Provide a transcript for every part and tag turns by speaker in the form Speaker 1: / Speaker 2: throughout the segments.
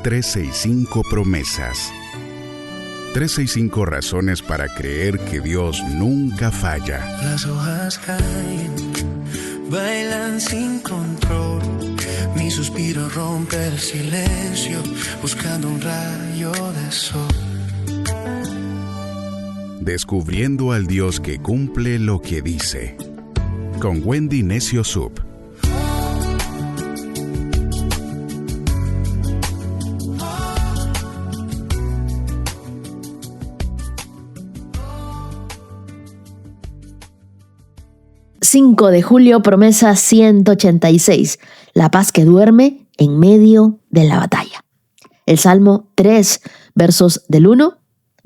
Speaker 1: 365 promesas. 365 razones para creer que Dios nunca falla.
Speaker 2: Las hojas caen, bailan sin control. Mi suspiro rompe el silencio, buscando un rayo de sol.
Speaker 1: Descubriendo al Dios que cumple lo que dice. Con Wendy Necio Sub.
Speaker 3: ...5 de julio, promesa 186... la paz que duerme en medio de la batalla. El Salmo 3, versos del 1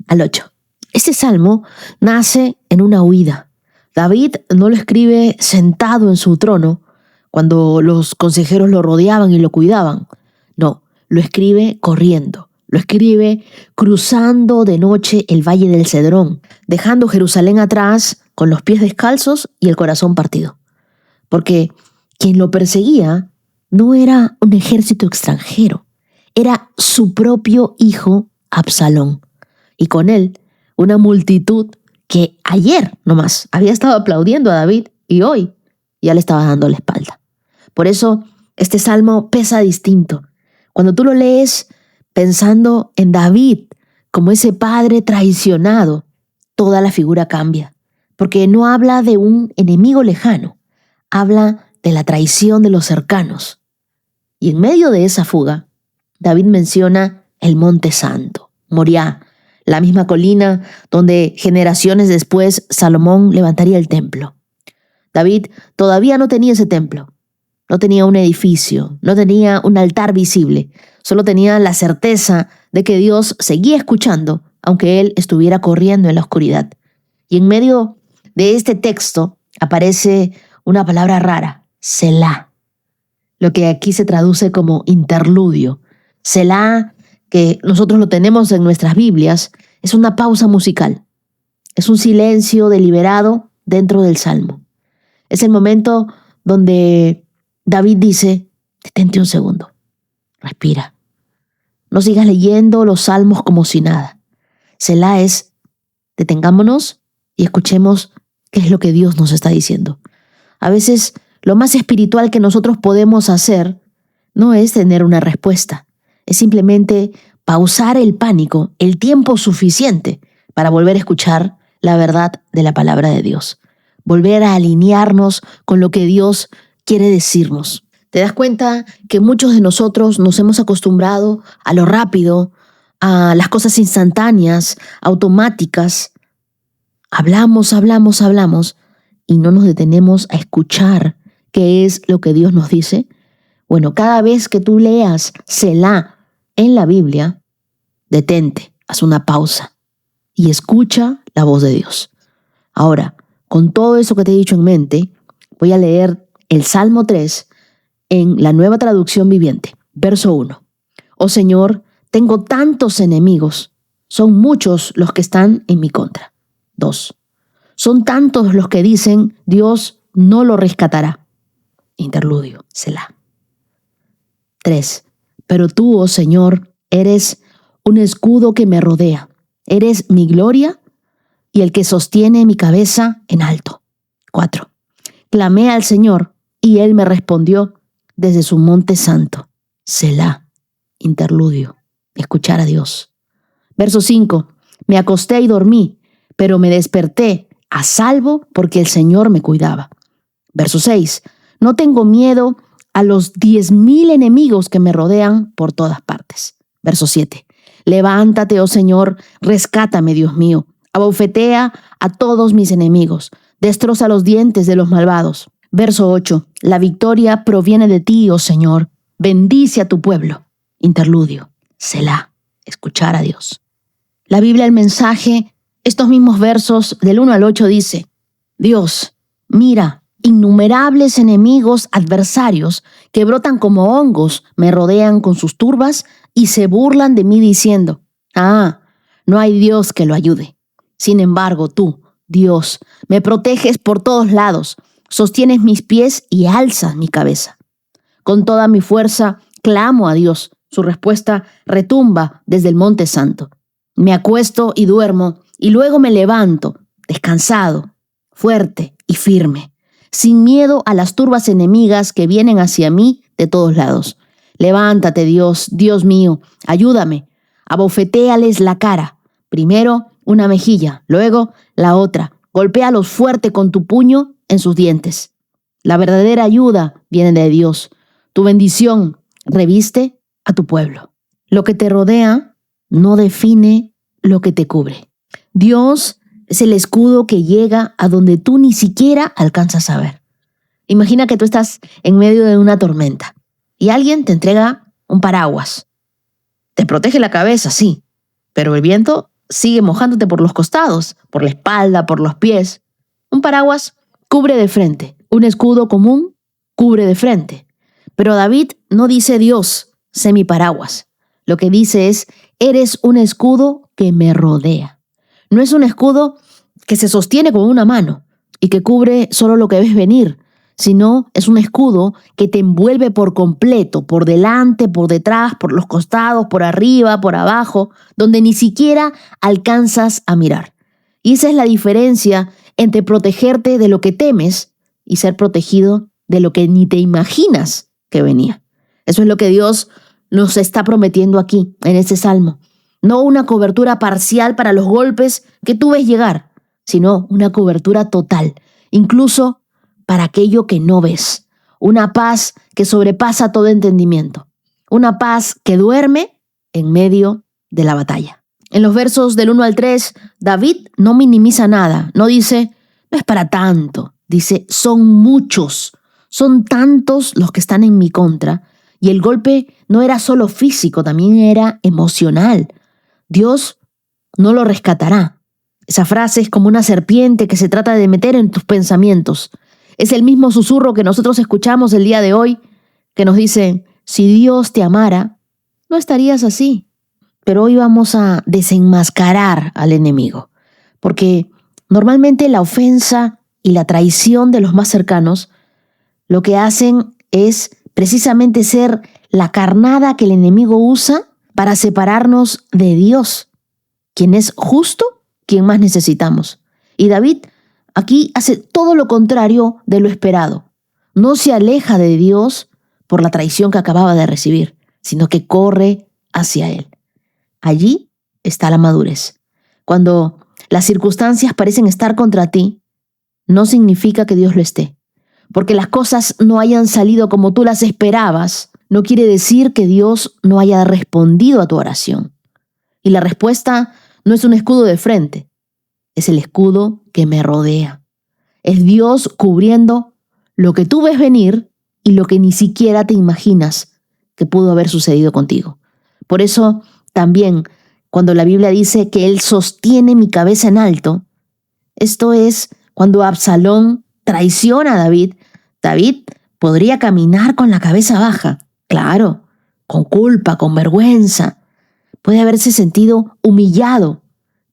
Speaker 3: al 8. Este salmo nace en una huida. David no lo escribe sentado en su trono, cuando los consejeros lo rodeaban y lo cuidaban. No, lo escribe corriendo. Lo escribe cruzando de noche el valle del Cedrón, dejando Jerusalén atrás con los pies descalzos y el corazón partido. Porque quien lo perseguía no era un ejército extranjero, era su propio hijo Absalón. Y con él una multitud que ayer nomás había estado aplaudiendo a David y hoy ya le estaba dando la espalda. Por eso este salmo pesa distinto. Cuando tú lo lees pensando en David como ese padre traicionado, toda la figura cambia. Porque no habla de un enemigo lejano, habla de la traición de los cercanos. Y en medio de esa fuga, David menciona el Monte Santo, Moriah, la misma colina donde generaciones después Salomón levantaría el templo. David todavía no tenía ese templo, no tenía un edificio, no tenía un altar visible, solo tenía la certeza de que Dios seguía escuchando, aunque él estuviera corriendo en la oscuridad. Y en medio de este texto aparece una palabra rara, Selah, lo que aquí se traduce como interludio. Selah, que nosotros lo tenemos en nuestras Biblias, es una pausa musical. Es un silencio deliberado dentro del Salmo. Es el momento donde David dice, detente un segundo, respira. No sigas leyendo los salmos como si nada. Selah es, detengámonos y escuchemos qué es lo que Dios nos está diciendo. A veces lo más espiritual que nosotros podemos hacer no es tener una respuesta, es simplemente pausar el pánico, el tiempo suficiente para volver a escuchar la verdad de la palabra de Dios, volver a alinearnos con lo que Dios quiere decirnos. ¿Te das cuenta que muchos de nosotros nos hemos acostumbrado a lo rápido, a las cosas instantáneas, automáticas? Hablamos y no nos detenemos a escuchar qué es lo que Dios nos dice. Bueno, cada vez que tú leas Selah en la Biblia, detente, haz una pausa y escucha la voz de Dios. Ahora, con todo eso que te he dicho en mente, voy a leer el Salmo 3 en la Nueva Traducción Viviente, verso 1. Oh Señor, tengo tantos enemigos, son muchos los que están en mi contra. 2. Son tantos los que dicen, Dios no lo rescatará. Interludio, Selah. 3. Pero tú, oh Señor, eres un escudo que me rodea. Eres mi gloria y el que sostiene mi cabeza en alto. 4. Clamé al Señor y Él me respondió desde su monte santo. Selah. Interludio. Escuchar a Dios. Verso 5. Me acosté y dormí, pero me desperté a salvo porque el Señor me cuidaba. Verso 6. No tengo miedo a los 10,000 enemigos que me rodean por todas partes. Verso 7. Levántate, oh Señor, rescátame, Dios mío. Abofetea a todos mis enemigos. Destroza los dientes de los malvados. Verso 8. La victoria proviene de ti, oh Señor. Bendice a tu pueblo. Interludio. Selah. Escuchar a Dios. La Biblia, el mensaje, estos mismos versos del 1 al 8 dice, Dios, mira, innumerables enemigos adversarios que brotan como hongos me rodean con sus turbas y se burlan de mí diciendo, no hay Dios que lo ayude. Sin embargo, tú, Dios, me proteges por todos lados, sostienes mis pies y alzas mi cabeza. Con toda mi fuerza clamo a Dios Su respuesta retumba desde el Monte Santo. Me acuesto y duermo, y luego me levanto, descansado, fuerte y firme, sin miedo a las turbas enemigas que vienen hacia mí de todos lados. Levántate, Dios, Dios mío, ayúdame. Abofetéales la cara. Primero una mejilla, luego la otra. Golpéalos fuerte con tu puño en sus dientes. La verdadera ayuda viene de Dios. Tu bendición reviste a tu pueblo. Lo que te rodea no define lo que te cubre. Dios es el escudo que llega a donde tú ni siquiera alcanzas a ver. Imagina que tú estás en medio de una tormenta y alguien te entrega un paraguas. Te protege la cabeza, sí, pero el viento sigue mojándote por los costados, por la espalda, por los pies. Un paraguas cubre de frente, un escudo común cubre de frente. Pero David no dice Dios, sé mi paraguas. Lo que dice es, eres un escudo que me rodea. No es un escudo que se sostiene con una mano y que cubre solo lo que ves venir, sino es un escudo que te envuelve por completo, por delante, por detrás, por los costados, por arriba, por abajo, donde ni siquiera alcanzas a mirar. Y esa es la diferencia entre protegerte de lo que temes y ser protegido de lo que ni te imaginas que venía. Eso es lo que Dios nos está prometiendo aquí, en este salmo. No una cobertura parcial para los golpes que tú ves llegar, sino una cobertura total, incluso para aquello que no ves. Una paz que sobrepasa todo entendimiento. Una paz que duerme en medio de la batalla. En los versos del 1 al 3, David no minimiza nada. No dice, no es para tanto. Dice, son muchos. Son tantos los que están en mi contra. Y el golpe no era solo físico, también era emocional. Dios no lo rescatará. Esa frase es como una serpiente que se trata de meter en tus pensamientos. Es el mismo susurro que nosotros escuchamos el día de hoy, que nos dice, si Dios te amara, no estarías así. Pero hoy vamos a desenmascarar al enemigo, porque normalmente la ofensa y la traición de los más cercanos lo que hacen es precisamente ser la carnada que el enemigo usa para separarnos de Dios, quien es justo, quien más necesitamos. Y David aquí hace todo lo contrario de lo esperado. No se aleja de Dios por la traición que acababa de recibir, sino que corre hacia Él. Allí está la madurez. Cuando las circunstancias parecen estar contra ti, no significa que Dios lo esté. Porque las cosas no hayan salido como tú las esperabas, no quiere decir que Dios no haya respondido a tu oración. Y la respuesta no es un escudo de frente, es el escudo que me rodea. Es Dios cubriendo lo que tú ves venir y lo que ni siquiera te imaginas que pudo haber sucedido contigo. Por eso también, cuando la Biblia dice que Él sostiene mi cabeza en alto, esto es cuando Absalón traiciona a David. David podría caminar con la cabeza baja, claro, con culpa, con vergüenza. Puede haberse sentido humillado,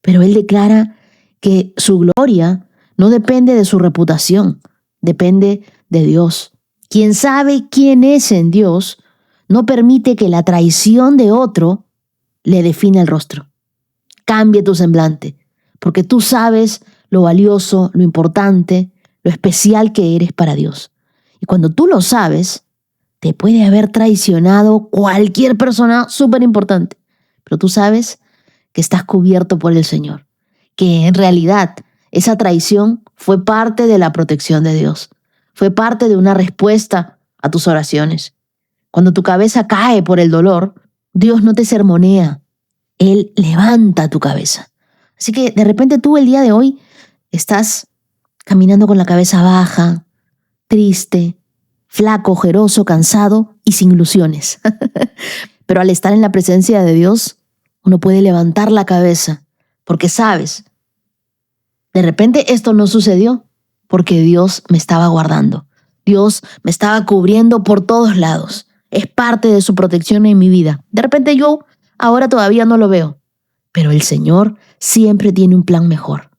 Speaker 3: pero él declara que su gloria no depende de su reputación, depende de Dios. Quien sabe quién es en Dios no permite que la traición de otro le defina el rostro. Cambie tu semblante, porque tú sabes lo valioso, lo importante, lo especial que eres para Dios. Y cuando tú lo sabes, te puede haber traicionado cualquier persona súper importante, pero tú sabes que estás cubierto por el Señor, que en realidad esa traición fue parte de la protección de Dios, fue parte de una respuesta a tus oraciones. Cuando tu cabeza cae por el dolor, Dios no te sermonea, Él levanta tu cabeza. Así que de repente tú el día de hoy estás caminando con la cabeza baja, triste, flaco, ojeroso, cansado y sin ilusiones. Pero al estar en la presencia de Dios, uno puede levantar la cabeza porque sabes, de repente esto no sucedió porque Dios me estaba guardando. Dios me estaba cubriendo por todos lados. Es parte de su protección en mi vida. De repente yo ahora todavía no lo veo, pero el Señor siempre tiene un plan mejor.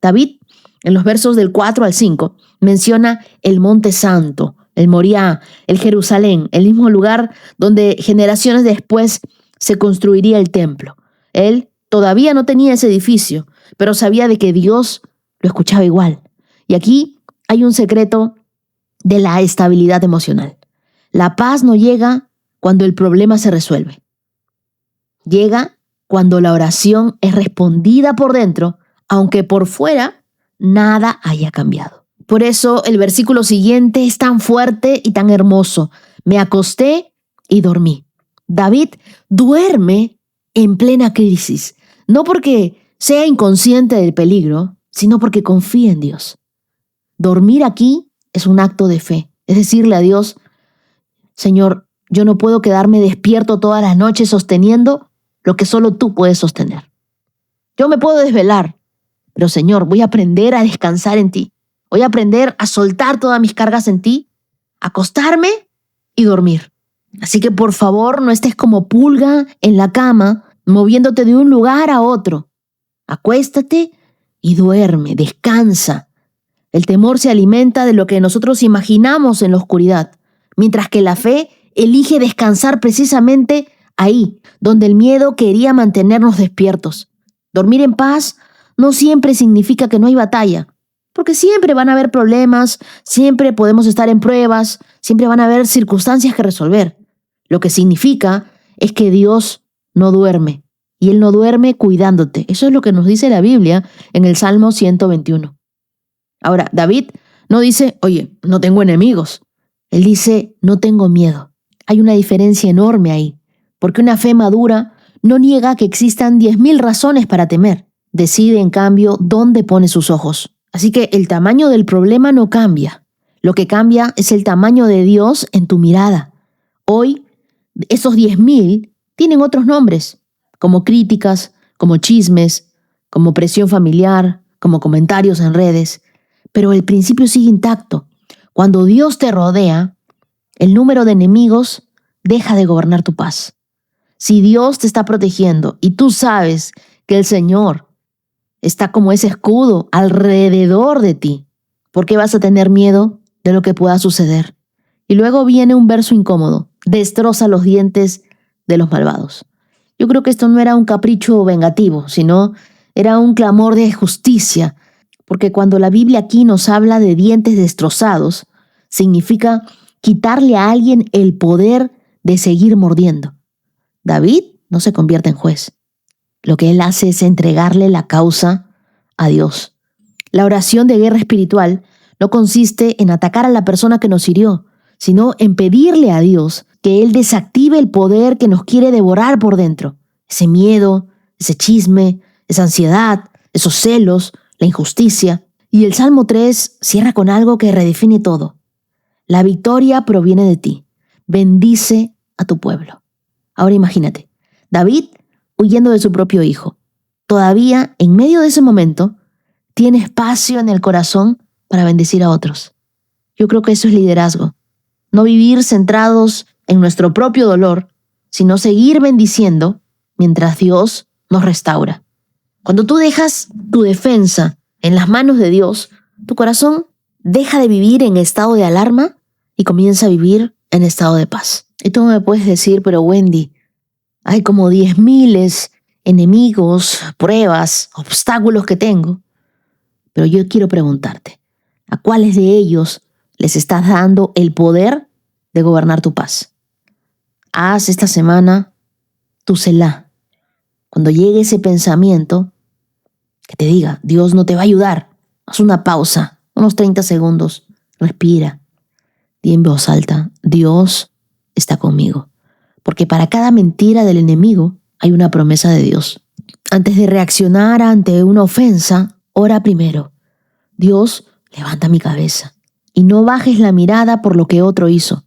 Speaker 3: David, en los versos del 4 al 5, menciona el Monte Santo, Él moría en Jerusalén, el mismo lugar donde generaciones después se construiría el templo. Él todavía no tenía ese edificio, pero sabía de que Dios lo escuchaba igual. Y aquí hay un secreto de la estabilidad emocional. La paz no llega cuando el problema se resuelve. Llega cuando la oración es respondida por dentro, aunque por fuera nada haya cambiado. Por eso el versículo siguiente es tan fuerte y tan hermoso. Me acosté y dormí. David duerme en plena crisis, no porque sea inconsciente del peligro, sino porque confía en Dios. Dormir aquí es un acto de fe, es decirle a Dios, Señor, yo no puedo quedarme despierto todas las noches sosteniendo lo que solo tú puedes sostener. Yo me puedo desvelar, pero Señor, voy a aprender a descansar en ti. Voy a aprender a soltar todas mis cargas en ti, acostarme y dormir. Así que por favor no estés como pulga en la cama, moviéndote de un lugar a otro. Acuéstate y duerme, descansa. El temor se alimenta de lo que nosotros imaginamos en la oscuridad, mientras que la fe elige descansar precisamente ahí, donde el miedo quería mantenernos despiertos. Dormir en paz no siempre significa que no hay batalla, porque siempre van a haber problemas, siempre podemos estar en pruebas, siempre van a haber circunstancias que resolver. Lo que significa es que Dios no duerme, y Él no duerme cuidándote. Eso es lo que nos dice la Biblia en el Salmo 121. Ahora, David no dice, oye, no tengo enemigos. Él dice, no tengo miedo. Hay una diferencia enorme ahí, porque una fe madura no niega que existan 10,000 razones para temer. Decide, en cambio, dónde pone sus ojos. Así que el tamaño del problema no cambia. Lo que cambia es el tamaño de Dios en tu mirada. Hoy, esos 10,000 tienen otros nombres, como críticas, como chismes, como presión familiar, como comentarios en redes. Pero el principio sigue intacto. Cuando Dios te rodea, el número de enemigos deja de gobernar tu paz. Si Dios te está protegiendo y tú sabes que el Señor está como ese escudo alrededor de ti, ¿por qué vas a tener miedo de lo que pueda suceder? Y luego viene un verso incómodo, destroza los dientes de los malvados. Yo creo que esto no era un capricho vengativo, sino era un clamor de justicia, porque cuando la Biblia aquí nos habla de dientes destrozados, significa quitarle a alguien el poder de seguir mordiendo. David no se convierte en juez. Lo que él hace es entregarle la causa a Dios. La oración de guerra espiritual no consiste en atacar a la persona que nos hirió, sino en pedirle a Dios que Él desactive el poder que nos quiere devorar por dentro. Ese miedo, ese chisme, esa ansiedad, esos celos, la injusticia. Y el Salmo 3 cierra con algo que redefine todo. La victoria proviene de ti. Bendice a tu pueblo. Ahora imagínate, David huyendo de su propio hijo. Todavía, en medio de ese momento, tiene espacio en el corazón para bendecir a otros. Yo creo que eso es liderazgo. No vivir centrados en nuestro propio dolor, sino seguir bendiciendo mientras Dios nos restaura. Cuando tú dejas tu defensa en las manos de Dios, tu corazón deja de vivir en estado de alarma y comienza a vivir en estado de paz. Y tú me puedes decir, pero Wendy, hay como 10,000 enemigos, pruebas, obstáculos que tengo. Pero yo quiero preguntarte, ¿a cuáles de ellos les estás dando el poder de gobernar tu paz? Haz esta semana tu selá. Cuando llegue ese pensamiento que te diga, Dios no te va a ayudar, haz una pausa, unos 30 segundos, respira. Di en voz alta, Dios está conmigo. Porque para cada mentira del enemigo hay una promesa de Dios. Antes de reaccionar ante una ofensa, ora primero. Dios, levanta mi cabeza. Y no bajes la mirada por lo que otro hizo.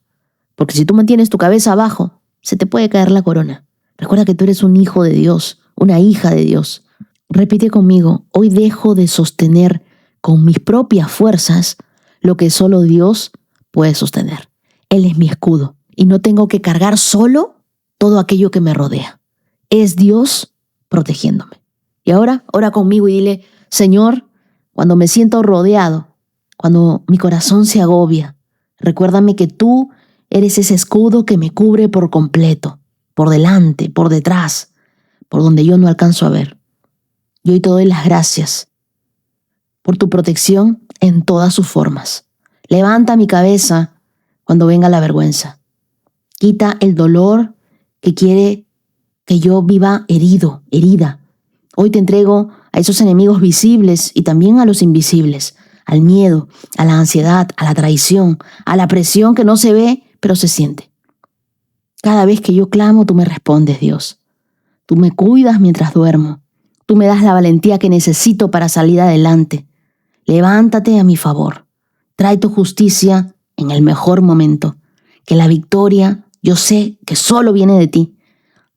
Speaker 3: Porque si tú mantienes tu cabeza abajo, se te puede caer la corona. Recuerda que tú eres un hijo de Dios, una hija de Dios. Repite conmigo, hoy dejo de sostener con mis propias fuerzas lo que solo Dios puede sostener. Él es mi escudo. Y no tengo que cargar solo todo aquello que me rodea. Es Dios protegiéndome. Y ahora, ora conmigo y dile, Señor, cuando me siento rodeado, cuando mi corazón se agobia, Recuérdame que tú eres ese escudo que me cubre por completo, por delante, por detrás, por donde yo no alcanzo a ver. Y hoy te doy las gracias por tu protección en todas sus formas. Levanta mi cabeza cuando venga la vergüenza. Quita el dolor que quiere que yo viva herido, herida. Hoy te entrego a esos enemigos visibles y también a los invisibles, al miedo, a la ansiedad, a la traición, a la presión que no se ve, pero se siente. Cada vez que yo clamo, tú me respondes, Dios. Tú me cuidas mientras duermo. Tú me das la valentía que necesito para salir adelante. Levántate a mi favor. Trae tu justicia en el mejor momento. Que la victoria, yo sé que solo viene de ti.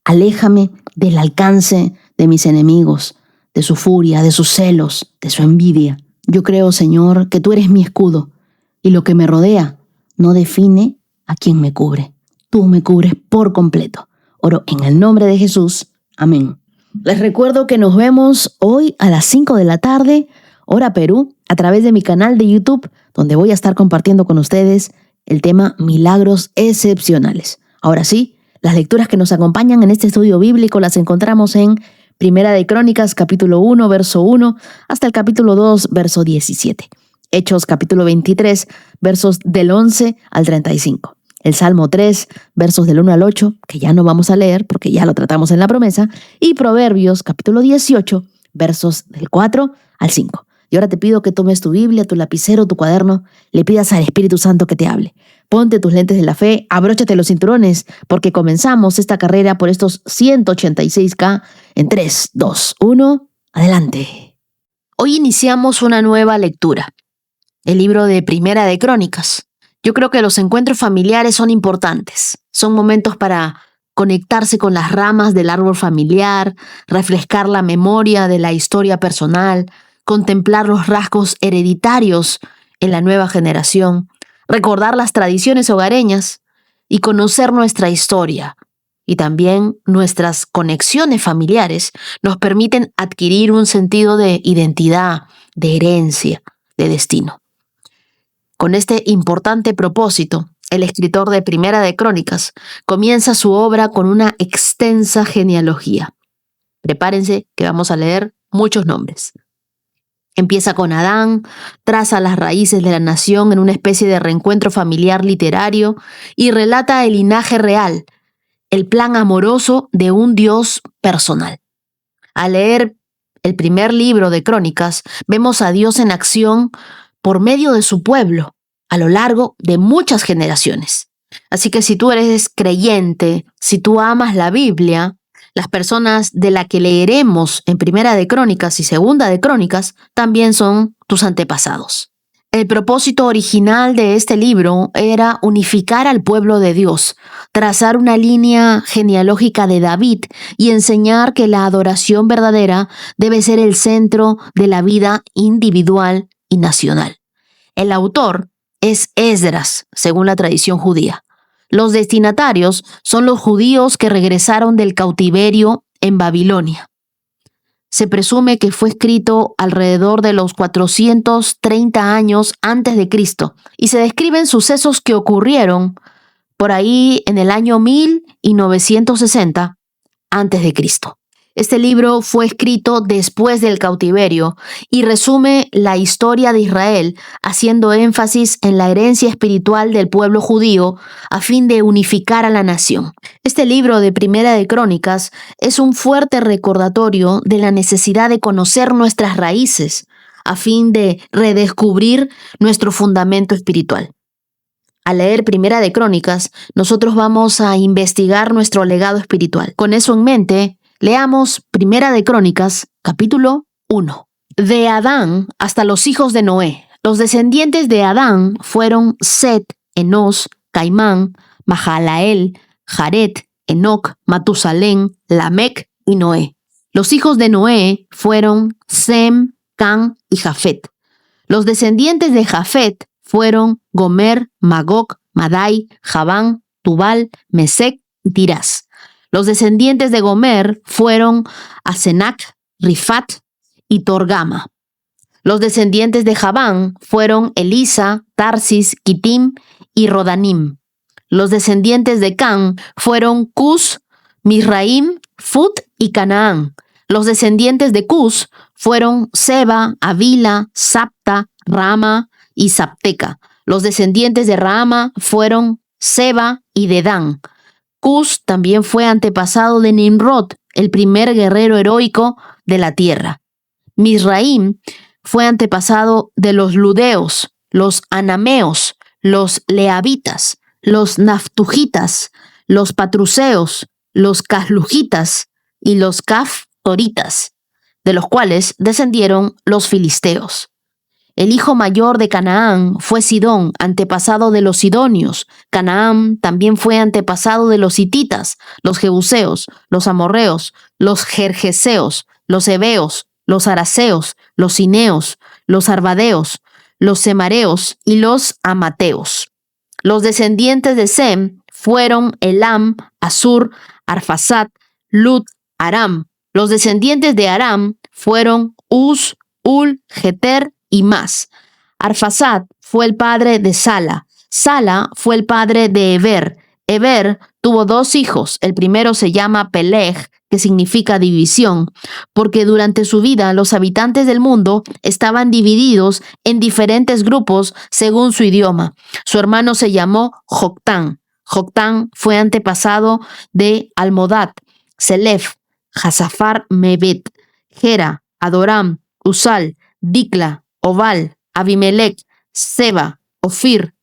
Speaker 3: Aléjame del alcance de mis enemigos, de su furia, de sus celos, de su envidia. Yo creo, Señor, que tú eres mi escudo y lo que me rodea no define a quién me cubre. Tú me cubres por completo. Oro en el nombre de Jesús. Amén. Les recuerdo que nos vemos hoy a las 5 de la tarde, hora Perú, a través de mi canal de YouTube, donde voy a estar compartiendo con ustedes el tema Milagros Excepcionales. Ahora sí, las lecturas que nos acompañan en este estudio bíblico las encontramos en Primera de Crónicas, capítulo 1, verso 1, hasta el capítulo 2, verso 17. Hechos, capítulo 23, versos del 11 al 35. El Salmo 3, versos del 1 al 8, que ya no vamos a leer porque ya lo tratamos en la promesa, y Proverbios, capítulo 18, versos del 4 al 5. Y ahora te pido que tomes tu Biblia, tu lapicero, tu cuaderno, le pidas al Espíritu Santo que te hable. Ponte tus lentes de la fe, abróchate los cinturones, porque comenzamos esta carrera por estos 186K en 3, 2, 1, adelante. Hoy iniciamos una nueva lectura, el libro de Primera de Crónicas. Yo creo que los encuentros familiares son importantes. Son momentos para conectarse con las ramas del árbol familiar, refrescar la memoria de la historia personal, contemplar los rasgos hereditarios en la nueva generación, recordar las tradiciones hogareñas y conocer nuestra historia. Y también nuestras conexiones familiares nos permiten adquirir un sentido de identidad, de herencia, de destino. Con este importante propósito, el escritor de Primera de Crónicas comienza su obra con una extensa genealogía. Prepárense que vamos a leer muchos nombres. Empieza con Adán, traza las raíces de la nación en una especie de reencuentro familiar literario y relata el linaje real, el plan amoroso de un Dios personal. Al leer el primer libro de Crónicas, vemos a Dios en acción por medio de su pueblo, a lo largo de muchas generaciones. Así que si tú eres creyente, si tú amas la Biblia, las personas de las que leeremos en Primera de Crónicas y Segunda de Crónicas también son tus antepasados. El propósito original de este libro era unificar al pueblo de Dios, trazar una línea genealógica de David y enseñar que la adoración verdadera debe ser el centro de la vida individual y nacional. El autor es Esdras, según la tradición judía. Los destinatarios son los judíos que regresaron del cautiverio en Babilonia. Se presume que fue escrito alrededor de los 430 años antes de Cristo y se describen sucesos que ocurrieron por ahí en el año 1960 antes de Cristo. Este libro fue escrito después del cautiverio y resume la historia de Israel, haciendo énfasis en la herencia espiritual del pueblo judío a fin de unificar a la nación. Este libro de Primera de Crónicas es un fuerte recordatorio de la necesidad de conocer nuestras raíces a fin de redescubrir nuestro fundamento espiritual. Al leer Primera de Crónicas, nosotros vamos a investigar nuestro legado espiritual. Con eso en mente, leamos Primera de Crónicas, capítulo 1. De Adán hasta los hijos de Noé. Los descendientes de Adán fueron Set, Enos, Caimán, Mahalael, Jared, Enoc, Matusalén, Lamec y Noé. Los hijos de Noé fueron Sem, Can y Jafet. Los descendientes de Jafet fueron Gomer, Magog, Madai, Javán, Tubal, Mesec y Tirás. Los descendientes de Gomer fueron Asenac, Rifat y Torgama. Los descendientes de Javán fueron Elisa, Tarsis, Kitim y Rodanim. Los descendientes de Can fueron Cus, Misraim, Fut y Canaán. Los descendientes de Cus fueron Seba, Avila, Sapta, Rama y Sapteca. Los descendientes de Rama fueron Seba y Dedán. Cus también fue antepasado de Nimrod, el primer guerrero heroico de la tierra. Misraim fue antepasado de los ludeos, los anameos, los leabitas, los naftujitas, los patruseos, los caslujitas y los caftoritas, de los cuales descendieron los filisteos. El hijo mayor de Canaán fue Sidón, antepasado de los sidonios. Canaán también fue antepasado de los hititas, los jebuseos, los amorreos, los gergeseos, los heveos, los araceos, los cineos, los arvadeos, los semareos y los amateos. Los descendientes de Sem fueron Elam, Asur, Arfasat, Lud, Aram. Los descendientes de Aram fueron Uz, Ul, Geter y Mas. Arfasat fue el padre de Sala. Sala fue el padre de Eber. Eber tuvo 2 hijos. El primero se llama Peleg, que significa división, porque durante su vida los habitantes del mundo estaban divididos en diferentes grupos según su idioma. Su hermano se llamó Joctán. Joctán fue antepasado de Almodad, Selef, Jazafar Mebet, Gera, Adoram, Usal, Dicla, Obal, Abimelech, Seba, Ofir,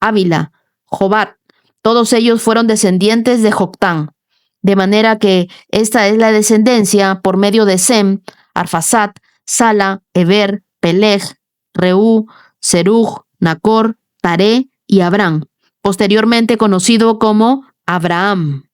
Speaker 3: Ávila, Jobat. Todos ellos fueron descendientes de Joctán. De manera que esta es la descendencia por medio de Sem, Arfasat, Sala, Eber, Peleg, Reú, Serug, Nacor, Taré y Abraham, posteriormente conocido como Abraham.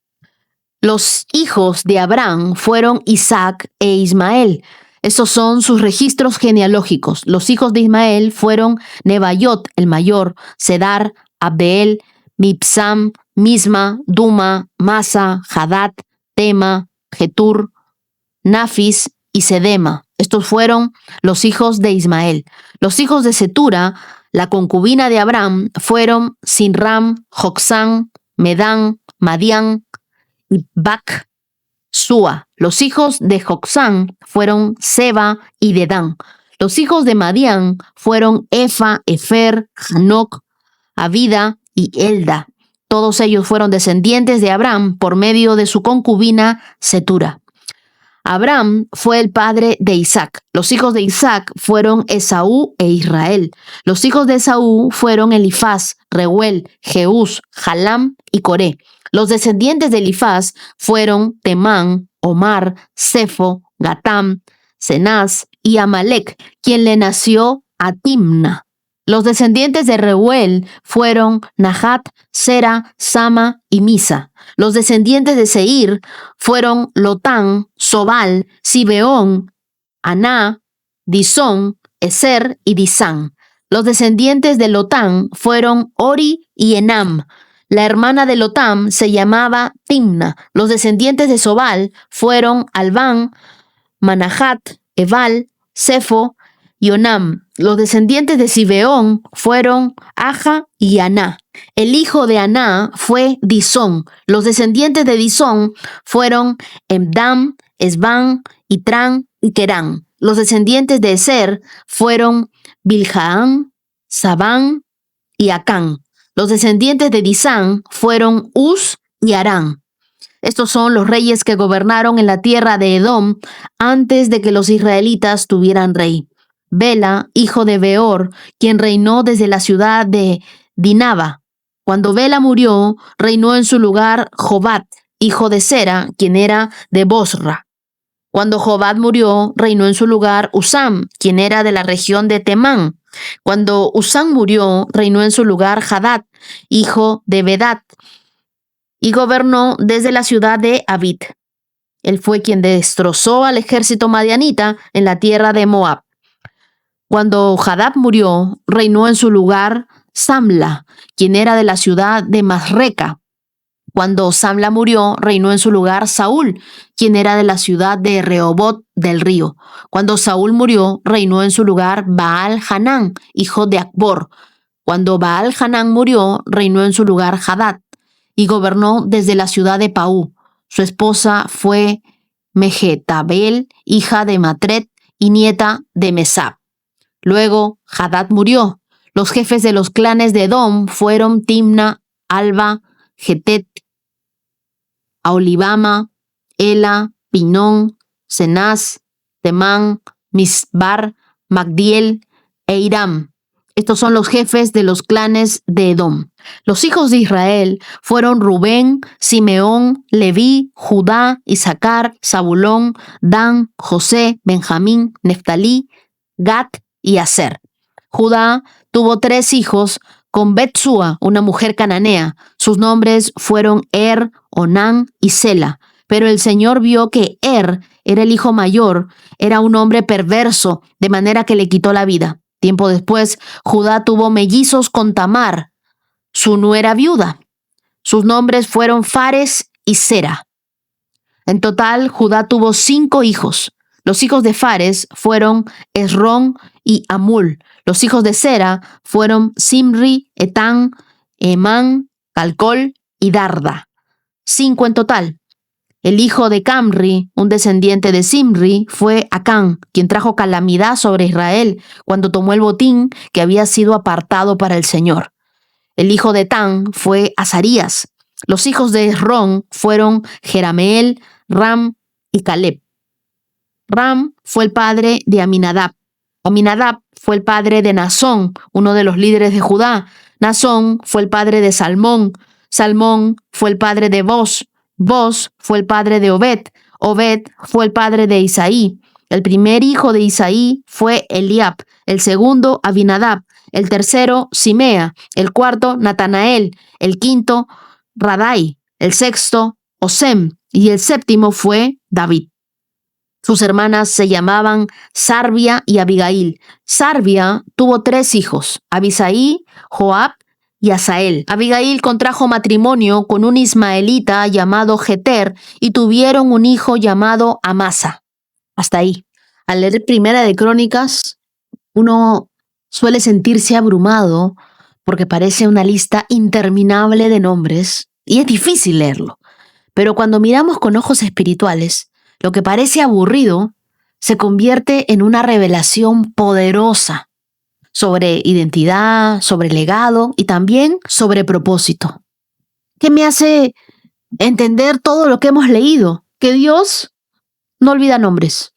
Speaker 3: Los hijos de Abraham fueron Isaac e Ismael. Estos son sus registros genealógicos. Los hijos de Ismael fueron Nebaiot, el mayor, Sedar, Abdeel, Mibsam, Misma, Duma, Masa, Hadad, Tema, Getur, Nafis y Sedema. Estos fueron los hijos de Ismael. Los hijos de Setura, la concubina de Abraham, fueron Sinram, Joksán, Medán, Madián y Bac, Sua. Los hijos de Joksán fueron Seba y Dedán. Los hijos de Madián fueron Efa, Efer, Hanok, Abida y Elda. Todos ellos fueron descendientes de Abraham por medio de su concubina Setura. Abraham fue el padre de Isaac. Los hijos de Isaac fueron Esaú e Israel. Los hijos de Esaú fueron Elifaz, Reuel, Jeús, Jalam y Coré. Los descendientes de Elifaz fueron Temán, Omar, Sefo, Gatam, Cenaz y Amalek, quien le nació a Timna. Los descendientes de Reuel fueron Nahat, Sera, Sama y Misa. Los descendientes de Seir fueron Lotán, Sobal, Sibeón, Aná, Disón, Eser y Disán. Los descendientes de Lotán fueron Ori y Enam. La hermana de Lotán se llamaba Timna. Los descendientes de Sobal fueron Albán, Manahat, Ebal, Sefo y Onam. Los descendientes de Sibeón fueron Aja y Aná. El hijo de Aná fue Disón. Los descendientes de Disón fueron Emdam, Esban, Itran y Querán. Los descendientes de Eser fueron Bilhaán, Sabán y Acán. Los descendientes de Disán fueron Uz y Arán. Estos son los reyes que gobernaron en la tierra de Edom antes de que los israelitas tuvieran rey. Bela, hijo de Beor, quien reinó desde la ciudad de Dinaba. Cuando Bela murió, reinó en su lugar Jobat, hijo de Sera, quien era de Bosra. Cuando Jobat murió, reinó en su lugar Usam, quien era de la región de Temán. Cuando Usam murió, reinó en su lugar Hadad, hijo de Bedad, y gobernó desde la ciudad de Abit. Él fue quien destrozó al ejército madianita en la tierra de Moab. Cuando Hadad murió, reinó en su lugar Samla, quien era de la ciudad de Masreca. Cuando Samla murió, reinó en su lugar Saúl, quien era de la ciudad de Rehobot del río. Cuando Saúl murió, reinó en su lugar Baal Hanán, hijo de Acbor. Cuando Baal-Hanán murió, reinó en su lugar Hadad y gobernó desde la ciudad de Paú. Su esposa fue Mehetabel, hija de Matred y nieta de Mesab. Luego Hadad murió. Los jefes de los clanes de Edom fueron Timna, Alba, Getet, Aholibama, Ela, Pinón, Cenaz, Temán, Misbar, Magdiel e Iram. Estos son los jefes de los clanes de Edom. Los hijos de Israel fueron Rubén, Simeón, Leví, Judá, Isaacar, Zabulón, Dan, José, Benjamín, Neftalí, Gad y Aser. Judá tuvo 3 hijos con Betsúa, una mujer cananea. Sus nombres fueron Onán y Sela. Pero el Señor vio que era el hijo mayor, era un hombre perverso, de manera que le quitó la vida. Tiempo después, Judá tuvo mellizos con Tamar, su nuera viuda. Sus nombres fueron Fares y Zera. En total, Judá tuvo 5 hijos. Los hijos de Fares fueron Esrón y Amul. Los hijos de Zera fueron Simri, Etán, Emán, Calcol y Darda. 5 en total. El hijo de Camri, un descendiente de Simri, fue Acán, quien trajo calamidad sobre Israel cuando tomó el botín que había sido apartado para el Señor. El hijo de Etán fue Azarías. Los hijos de Esrón fueron Jerameel, Ram y Caleb. Ram fue el padre de Aminadab. Aminadab fue el padre de Nasón, uno de los líderes de Judá. Nasón fue el padre de Salmón. Salmón fue el padre de Boz. Boz fue el padre de Obed. Obed fue el padre de Isaí. El primer hijo de Isaí fue Eliab, el segundo Abinadab, el tercero Simea, el cuarto Natanael, el quinto Radai, el sexto Osem y el séptimo fue David. Sus hermanas se llamaban Sarbia y Abigail. Sarbia tuvo 3 hijos, Abisaí, Joab y Asael. Abigail contrajo matrimonio con un ismaelita llamado Jeter y tuvieron un hijo llamado Amasa. Hasta ahí. Al leer Primera de Crónicas, uno suele sentirse abrumado porque parece una lista interminable de nombres y es difícil leerlo. Pero cuando miramos con ojos espirituales, lo que parece aburrido se convierte en una revelación poderosa sobre identidad, sobre legado y también sobre propósito. ¿Qué me hace entender todo lo que hemos leído? Que Dios no olvida nombres.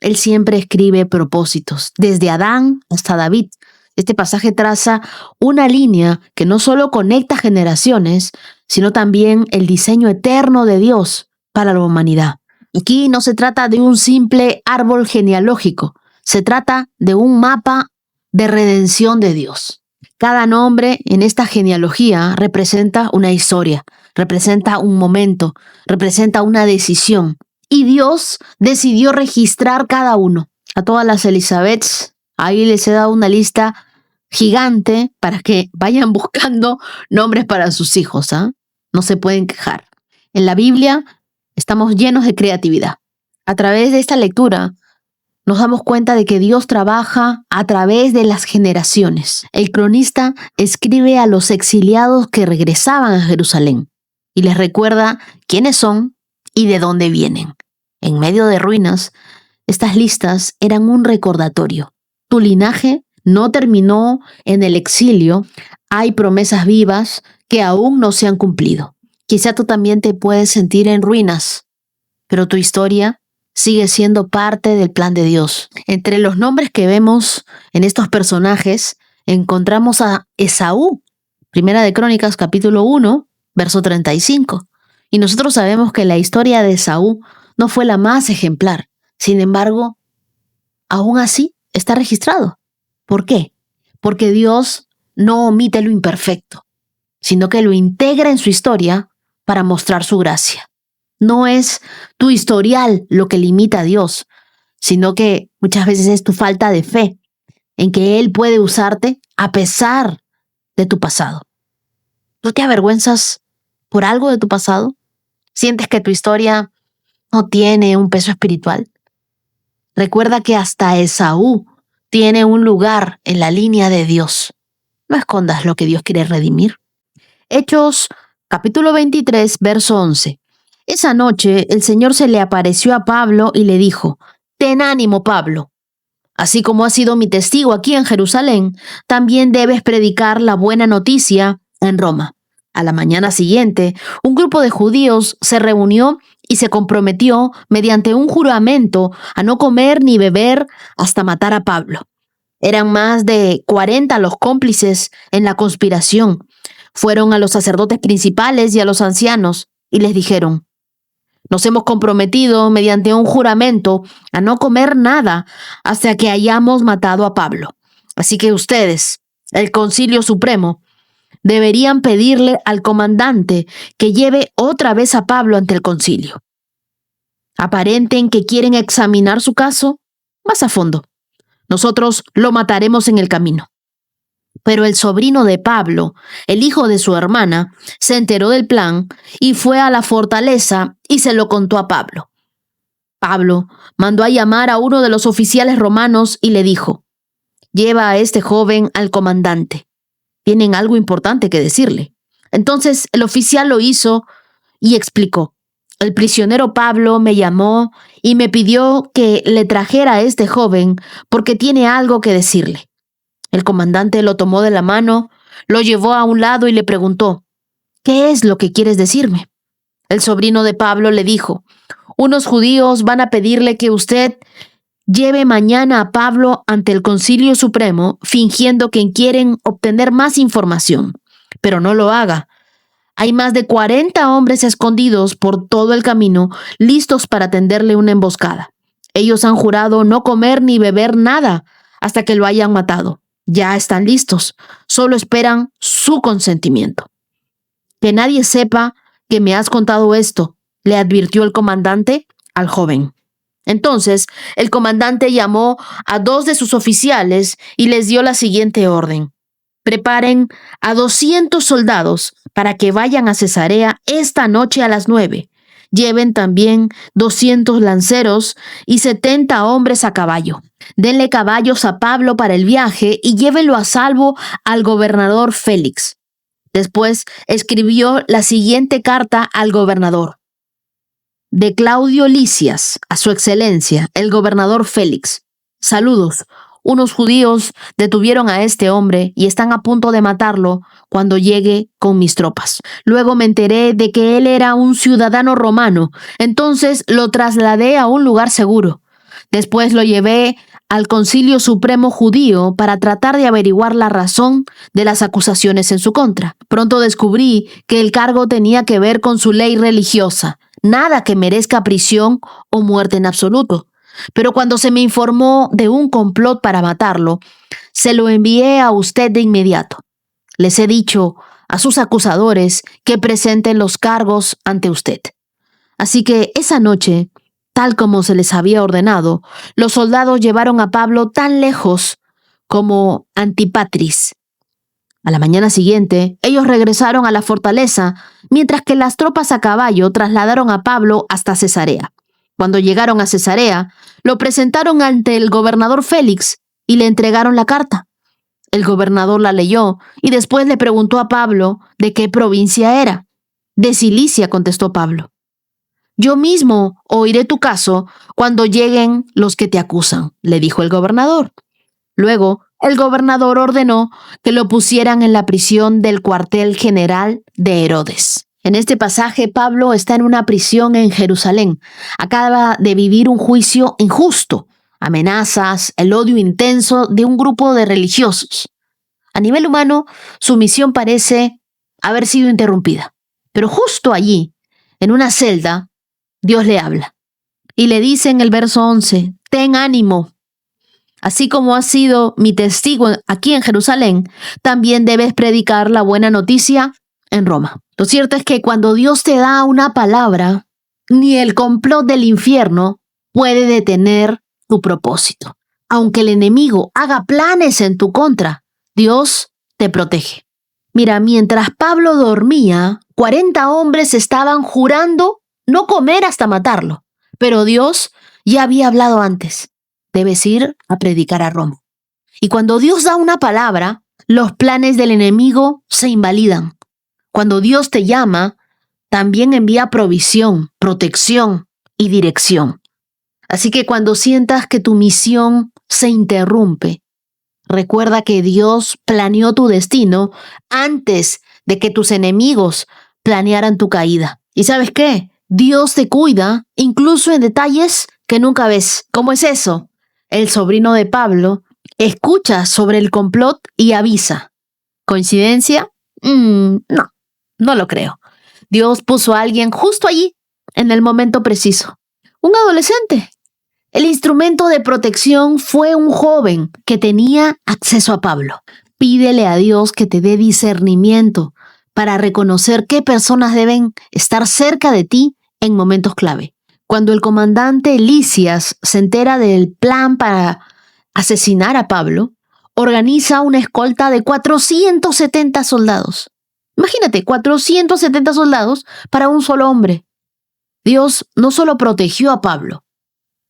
Speaker 3: Él siempre escribe propósitos, desde Adán hasta David. Este pasaje traza una línea que no solo conecta generaciones, sino también el diseño eterno de Dios para la humanidad. Aquí no se trata de un simple árbol genealógico, se trata de un mapa de redención de Dios. Cada nombre en esta genealogía representa una historia, representa un momento, representa una decisión. Y Dios decidió registrar cada uno. A todas las Elizabeths, ahí les he dado una lista gigante para que vayan buscando nombres para sus hijos. No se pueden quejar. En la Biblia estamos llenos de creatividad. A través de esta lectura nos damos cuenta de que Dios trabaja a través de las generaciones. El cronista escribe a los exiliados que regresaban a Jerusalén y les recuerda quiénes son y de dónde vienen. En medio de ruinas, estas listas eran un recordatorio. Tu linaje no terminó en el exilio. Hay promesas vivas que aún no se han cumplido. Quizá tú también te puedes sentir en ruinas, pero tu historia sigue siendo parte del plan de Dios. Entre los nombres que vemos en estos personajes, encontramos a Esaú. Primera de Crónicas, capítulo 1, verso 35. Y nosotros sabemos que la historia de Esaú no fue la más ejemplar. Sin embargo, aún así está registrado. ¿Por qué? Porque Dios no omite lo imperfecto, sino que lo integra en su historia para mostrar su gracia. No es tu historial lo que limita a Dios, sino que muchas veces es tu falta de fe en que Él puede usarte a pesar de tu pasado. ¿Tú te avergüenzas por algo de tu pasado? ¿Sientes que tu historia no tiene un peso espiritual? Recuerda que hasta Esaú tiene un lugar en la línea de Dios. No escondas lo que Dios quiere redimir. Hechos, capítulo 23, verso 11. Esa noche el Señor se le apareció a Pablo y le dijo: «Ten ánimo, Pablo. Así como has sido mi testigo aquí en Jerusalén, también debes predicar la buena noticia en Roma». A la mañana siguiente, un grupo de judíos se reunió y se comprometió mediante un juramento a no comer ni beber hasta matar a Pablo. Eran más de 40 los cómplices en la conspiración. Fueron a los sacerdotes principales y a los ancianos y les dijeron: «Nos hemos comprometido mediante un juramento a no comer nada hasta que hayamos matado a Pablo. Así que ustedes, el Concilio Supremo, deberían pedirle al comandante que lleve otra vez a Pablo ante el concilio. Aparenten que quieren examinar su caso más a fondo. Nosotros lo mataremos en el camino». Pero el sobrino de Pablo, el hijo de su hermana, se enteró del plan y fue a la fortaleza y se lo contó a Pablo. Pablo mandó a llamar a uno de los oficiales romanos y le dijo: «Lleva a este joven al comandante. Tienen algo importante que decirle». Entonces el oficial lo hizo y explicó: «El prisionero Pablo me llamó y me pidió que le trajera a este joven porque tiene algo que decirle». El comandante lo tomó de la mano, lo llevó a un lado y le preguntó: «¿Qué es lo que quieres decirme?». El sobrino de Pablo le dijo: «Unos judíos van a pedirle que usted lleve mañana a Pablo ante el Concilio Supremo fingiendo que quieren obtener más información. Pero no lo haga. Hay más de 40 hombres escondidos por todo el camino, listos para tenderle una emboscada. Ellos han jurado no comer ni beber nada hasta que lo hayan matado. Ya están listos, solo esperan su consentimiento». «Que nadie sepa que me has contado esto», le advirtió el comandante al joven. Entonces el comandante llamó a 2 de sus oficiales y les dio la siguiente orden: «Preparen a 200 soldados para que vayan a Cesarea esta noche a las 9. Lleven también 200 lanceros y 70 hombres a caballo. Denle caballos a Pablo para el viaje y llévenlo a salvo al gobernador Félix». Después escribió la siguiente carta al gobernador: «De Claudio Lisias, a su excelencia, el gobernador Félix. Saludos. Unos judíos detuvieron a este hombre y están a punto de matarlo cuando llegue con mis tropas. Luego me enteré de que él era un ciudadano romano, entonces lo trasladé a un lugar seguro. Después lo llevé al Concilio Supremo Judío para tratar de averiguar la razón de las acusaciones en su contra. Pronto descubrí que el cargo tenía que ver con su ley religiosa, nada que merezca prisión o muerte en absoluto. Pero cuando se me informó de un complot para matarlo, se lo envié a usted de inmediato. Les he dicho a sus acusadores que presenten los cargos ante usted». Así que esa noche, tal como se les había ordenado, los soldados llevaron a Pablo tan lejos como Antipatris. A la mañana siguiente, ellos regresaron a la fortaleza, mientras que las tropas a caballo trasladaron a Pablo hasta Cesarea. Cuando llegaron a Cesarea, lo presentaron ante el gobernador Félix y le entregaron la carta. El gobernador la leyó y después le preguntó a Pablo de qué provincia era. «De Cilicia», contestó Pablo. «Yo mismo oiré tu caso cuando lleguen los que te acusan», le dijo el gobernador. Luego, el gobernador ordenó que lo pusieran en la prisión del cuartel general de Herodes. En este pasaje, Pablo está en una prisión en Jerusalén. Acaba de vivir un juicio injusto, amenazas, el odio intenso de un grupo de religiosos. A nivel humano, su misión parece haber sido interrumpida. Pero justo allí, en una celda, Dios le habla y le dice en el verso 11: «Ten ánimo. Así como has sido mi testigo aquí en Jerusalén, también debes predicar la buena noticia en Roma». Lo cierto es que cuando Dios te da una palabra, ni el complot del infierno puede detener tu propósito. Aunque el enemigo haga planes en tu contra, Dios te protege. Mira, mientras Pablo dormía, 40 hombres estaban jurando no comer hasta matarlo. Pero Dios ya había hablado antes: debes ir a predicar a Roma. Y cuando Dios da una palabra, Los planes del enemigo se invalidan. Cuando Dios te llama, también envía provisión, protección y dirección. Así que cuando sientas que tu misión se interrumpe, recuerda que Dios planeó tu destino antes de que tus enemigos planearan tu caída. ¿Y sabes qué? Dios te cuida incluso en detalles que nunca ves. ¿Cómo es eso? El sobrino de Pablo escucha sobre el complot y avisa. ¿Coincidencia? No lo creo. Dios puso a alguien justo allí, en el momento preciso. Un adolescente. El instrumento de protección fue un joven que tenía acceso a Pablo. Pídele a Dios que te dé discernimiento para reconocer qué personas deben estar cerca de ti en momentos clave. Cuando el comandante Lisias se entera del plan para asesinar a Pablo, organiza una escolta de 470 soldados. Imagínate, 470 soldados para un solo hombre. Dios no solo protegió a Pablo,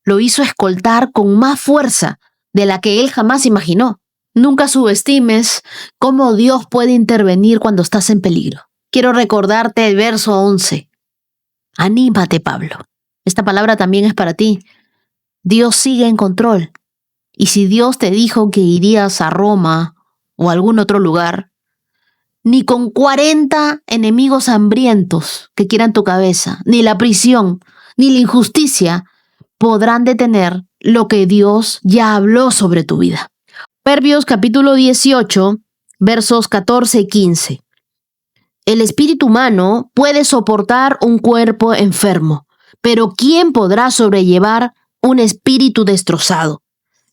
Speaker 3: lo hizo escoltar con más fuerza de la que él jamás imaginó. Nunca subestimes cómo Dios puede intervenir cuando estás en peligro. Quiero recordarte el verso 11. Anímate, Pablo. Esta palabra también es para ti. Dios sigue en control. Y si Dios te dijo que irías a Roma o a algún otro lugar, ni con 40 enemigos hambrientos que quieran tu cabeza, ni la prisión, ni la injusticia podrán detener lo que Dios ya habló sobre tu vida. Proverbios capítulo 18, versos 14 y 15. El espíritu humano puede soportar un cuerpo enfermo, pero ¿quién podrá sobrellevar un espíritu destrozado?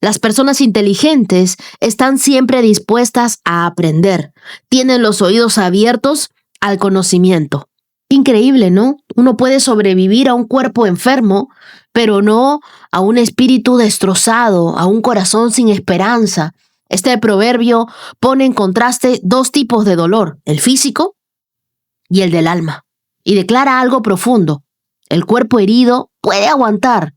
Speaker 3: Las personas inteligentes están siempre dispuestas a aprender. Tienen los oídos abiertos al conocimiento. Increíble, ¿no? Uno puede sobrevivir a un cuerpo enfermo, pero no a un espíritu destrozado, a un corazón sin esperanza. Este proverbio pone en contraste dos tipos de dolor, el físico y el del alma, y declara algo profundo. El cuerpo herido puede aguantar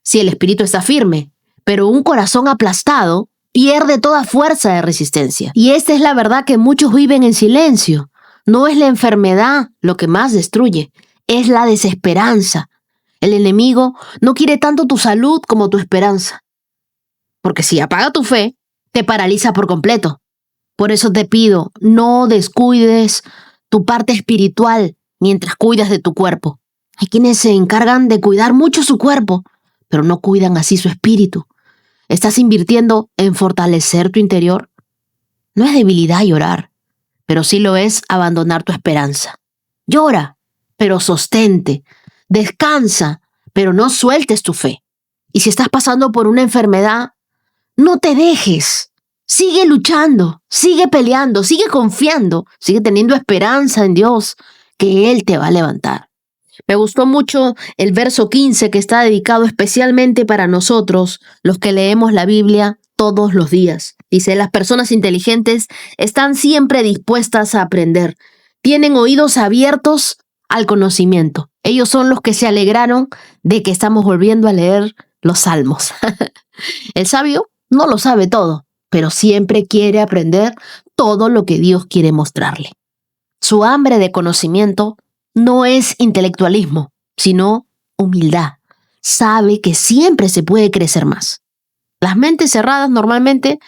Speaker 3: si el espíritu está firme, pero un corazón aplastado pierde toda fuerza de resistencia. Y esta es la verdad que muchos viven en silencio. No es la enfermedad lo que más destruye, es la desesperanza. El enemigo no quiere tanto tu salud como tu esperanza, porque si apaga tu fe, te paraliza por completo. Por eso te pido, no descuides tu parte espiritual mientras cuidas de tu cuerpo. Hay quienes se encargan de cuidar mucho su cuerpo, pero no cuidan así su espíritu. ¿Estás invirtiendo en fortalecer tu interior? No es debilidad llorar, pero sí lo es abandonar tu esperanza. Llora, pero sostente. Descansa, pero no sueltes tu fe. Y si estás pasando por una enfermedad, no te dejes. Sigue luchando, sigue peleando, sigue confiando, sigue teniendo esperanza en Dios, que Él te va a levantar. Me gustó mucho el verso 15 que está dedicado especialmente para nosotros, los que leemos la Biblia todos los días. Dice, las personas inteligentes están siempre dispuestas a aprender. Tienen oídos abiertos al conocimiento. Ellos son los que se alegraron de que estamos volviendo a leer los salmos. El sabio no lo sabe todo, pero siempre quiere aprender todo lo que Dios quiere mostrarle. Su hambre de conocimiento no es intelectualismo, sino humildad. Sabe que siempre se puede crecer más. Las mentes cerradas normalmente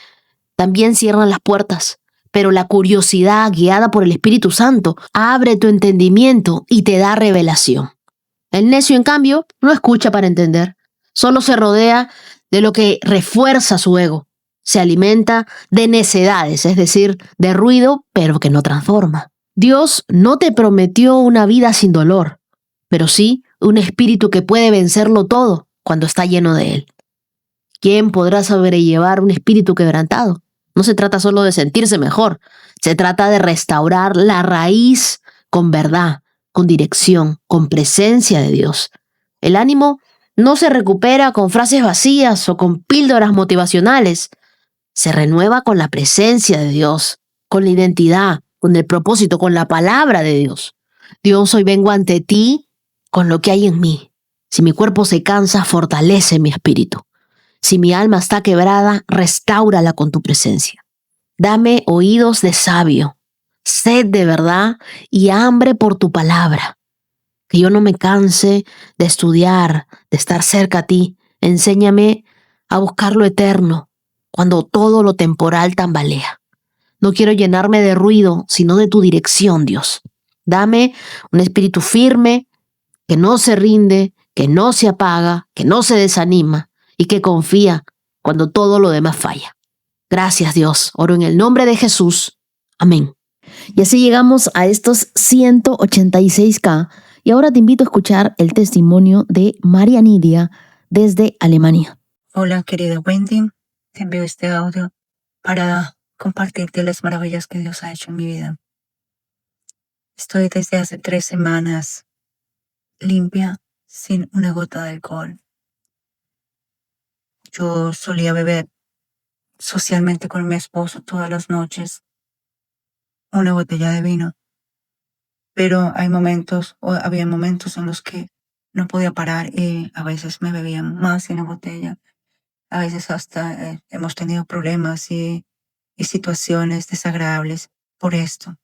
Speaker 3: también cierran las puertas, pero la curiosidad guiada por el Espíritu Santo abre tu entendimiento y te da revelación. El necio, en cambio, no escucha para entender. Solo se rodea de lo que refuerza su ego. Se alimenta de necedades, es decir, de ruido, pero que no transforma. Dios no te prometió una vida sin dolor, pero sí un espíritu que puede vencerlo todo cuando está lleno de Él. ¿Quién podrá sobrellevar un espíritu quebrantado? No se trata solo de sentirse mejor, se trata de restaurar la raíz con verdad, con dirección, con presencia de Dios. El ánimo no se recupera con frases vacías o con píldoras motivacionales. Se renueva con la presencia de Dios, con la identidad, con el propósito, con la palabra de Dios. Dios, hoy vengo ante ti con lo que hay en mí. Si mi cuerpo se cansa, fortalece mi espíritu. Si mi alma está quebrada, restáurala con tu presencia. Dame oídos de sabio, sed de verdad y hambre por tu palabra. Que yo no me canse de estudiar, de estar cerca a ti. Enséñame a buscar lo eterno cuando todo lo temporal tambalea. No quiero llenarme de ruido, sino de tu dirección, Dios. Dame un espíritu firme, que no se rinde, que no se apaga, que no se desanima y que confía cuando todo lo demás falla. Gracias, Dios. Oro en el nombre de Jesús. Amén. Y así llegamos a estos 186K. Y ahora te invito a escuchar el testimonio de María Nidia desde Alemania.
Speaker 4: Hola, querida Wendy. Te envío este audio para compartirte las maravillas que Dios ha hecho en mi vida. Estoy desde hace 3 semanas limpia, sin una gota de alcohol. Yo solía beber socialmente con mi esposo todas las noches una botella de vino, pero había momentos en los que no podía parar y a veces me bebía más de una botella. A veces hasta hemos tenido problemas y situaciones desagradables por esto,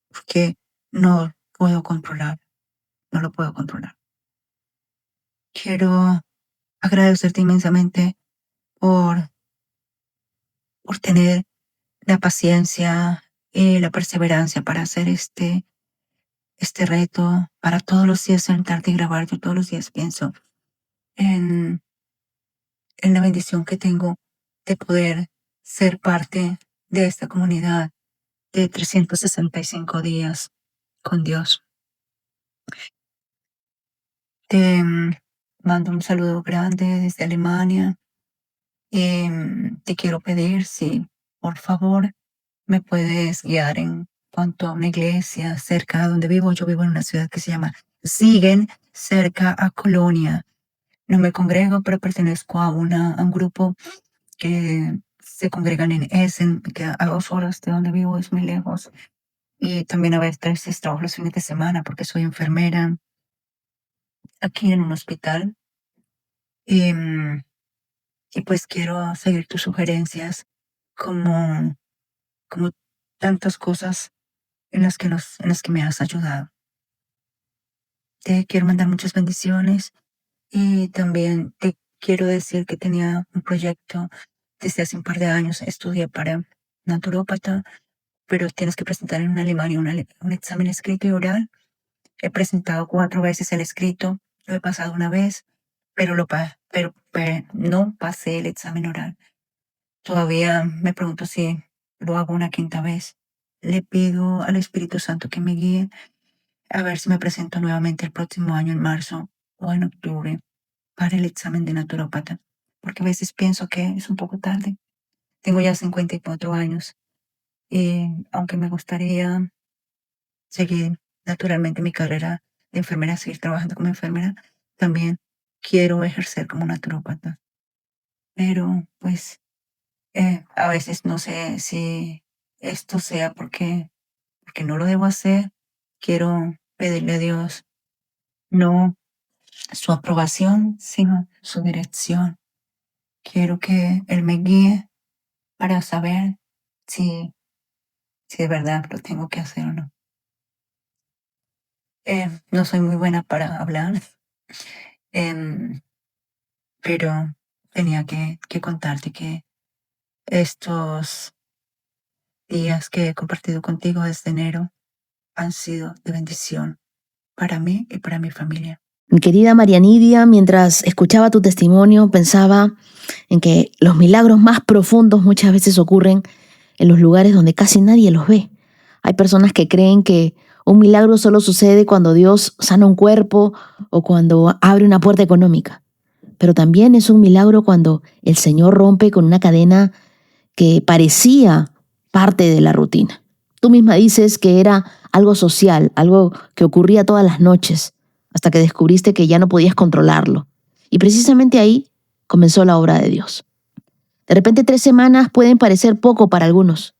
Speaker 4: porque no puedo controlar, no lo puedo controlar. Quiero agradecerte inmensamente por tener la paciencia y la perseverancia para hacer este reto, para todos los días sentarte y grabar. Yo todos los días pienso en la bendición que tengo de poder ser parte de esta comunidad de 365 días con Dios. Te mando un saludo grande desde Alemania y te quiero pedir si, por favor, me puedes guiar en cuanto a una iglesia cerca de donde vivo. Yo vivo en una ciudad que se llama Siegen, cerca a Colonia. No me congrego, pero pertenezco a un grupo que se congregan en Essen, que a 2 horas de donde vivo, es muy lejos. Y también a veces trabajo los fines de semana porque soy enfermera aquí en un hospital. Y pues quiero seguir tus sugerencias como tantas cosas en las que me has ayudado. Te quiero mandar muchas bendiciones y también te quiero decir que tenía un proyecto desde hace un par de años. Estudié para naturópata, pero tienes que presentar en Alemania un examen escrito y oral. He presentado 4 veces el escrito, lo he pasado una vez, pero no pasé el examen oral. Todavía me pregunto si lo hago una 5ª vez. Le pido al Espíritu Santo que me guíe a ver si me presento nuevamente el próximo año en marzo o en octubre para el examen de naturópata, porque a veces pienso que es un poco tarde. Tengo ya 54 años y aunque me gustaría seguir naturalmente mi carrera de enfermera, seguir trabajando como enfermera, también quiero ejercer como naturópata. Pero pues a veces no sé si esto sea porque no lo debo hacer. Quiero pedirle a Dios no su aprobación, sino su dirección. Quiero que Él me guíe para saber si de verdad lo tengo que hacer o no. No soy muy buena para hablar, pero tenía que contarte que estos días que he compartido contigo desde enero han sido de bendición para mí y para mi familia.
Speaker 3: Mi querida María Nidia, mientras escuchaba tu testimonio, pensaba en que los milagros más profundos muchas veces ocurren en los lugares donde casi nadie los ve. Hay personas que creen que un milagro solo sucede cuando Dios sana un cuerpo o cuando abre una puerta económica. Pero también es un milagro cuando el Señor rompe con una cadena que parecía parte de la rutina. Tú misma dices que era algo social, algo que ocurría todas las noches, hasta que descubriste que ya no podías controlarlo. Y precisamente ahí comenzó la obra de Dios. De repente 3 semanas pueden parecer poco para algunos,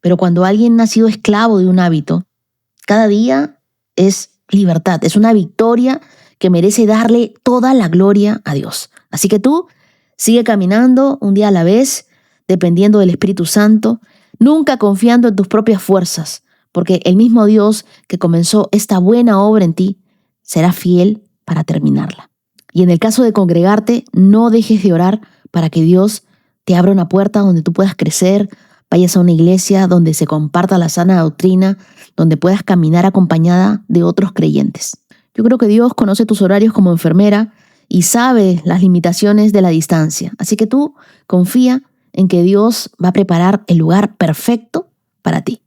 Speaker 3: pero cuando alguien ha sido esclavo de un hábito, cada día es libertad, es una victoria que merece darle toda la gloria a Dios. Así que tú sigue caminando un día a la vez, dependiendo del Espíritu Santo, nunca confiando en tus propias fuerzas, porque el mismo Dios que comenzó esta buena obra en ti será fiel para terminarla. Y en el caso de congregarte, no dejes de orar para que Dios te abra una puerta donde tú puedas crecer, vayas a una iglesia donde se comparta la sana doctrina, donde puedas caminar acompañada de otros creyentes. Yo creo que Dios conoce tus horarios como enfermera y sabe las limitaciones de la distancia. Así que tú confía en que Dios va a preparar el lugar perfecto para ti.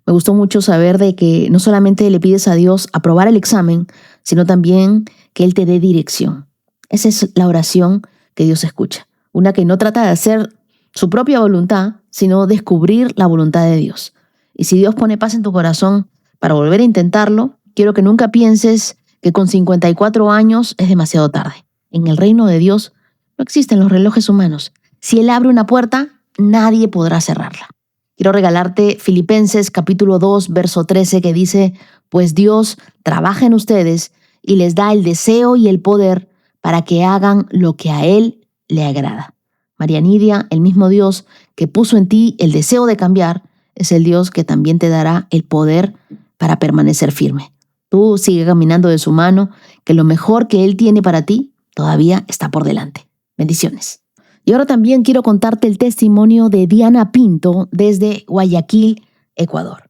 Speaker 3: Me gustó mucho saber de que no solamente le pides a Dios aprobar el examen, sino también que Él te dé dirección. Esa es la oración que Dios escucha. Una que no trata de hacer su propia voluntad, sino descubrir la voluntad de Dios. Y si Dios pone paz en tu corazón para volver a intentarlo, quiero que nunca pienses que con 54 años es demasiado tarde. En el reino de Dios no existen los relojes humanos. Si Él abre una puerta, nadie podrá cerrarla. Quiero regalarte Filipenses capítulo 2, verso 13, que dice: pues Dios trabaja en ustedes y les da el deseo y el poder para que hagan lo que a Él le agrada. María Nidia, el mismo Dios que puso en ti el deseo de cambiar, es el Dios que también te dará el poder para permanecer firme. Tú sigue caminando de su mano, que lo mejor que Él tiene para ti todavía está por delante. Bendiciones. Y ahora también quiero contarte el testimonio de Diana Pinto desde Guayaquil, Ecuador.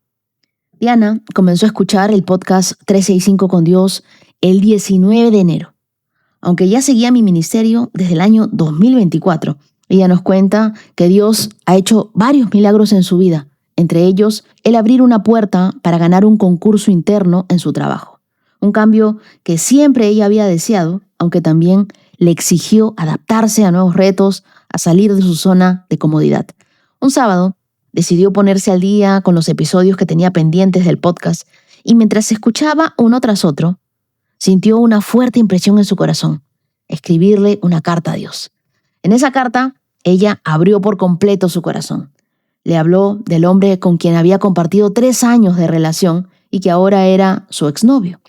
Speaker 3: Diana comenzó a escuchar el podcast 365 con Dios el 19 de enero. Aunque ya seguía mi ministerio desde el año 2024, ella nos cuenta que Dios ha hecho varios milagros en su vida, entre ellos el abrir una puerta para ganar un concurso interno en su trabajo. Un cambio que siempre ella había deseado, aunque también le exigió adaptarse a nuevos retos, a salir de su zona de comodidad. Un sábado decidió ponerse al día con los episodios que tenía pendientes del podcast y mientras escuchaba uno tras otro, sintió una fuerte impresión en su corazón: escribirle una carta a Dios. En esa carta, ella abrió por completo su corazón. Le habló del hombre con quien había compartido 3 años de relación y que ahora era su exnovio.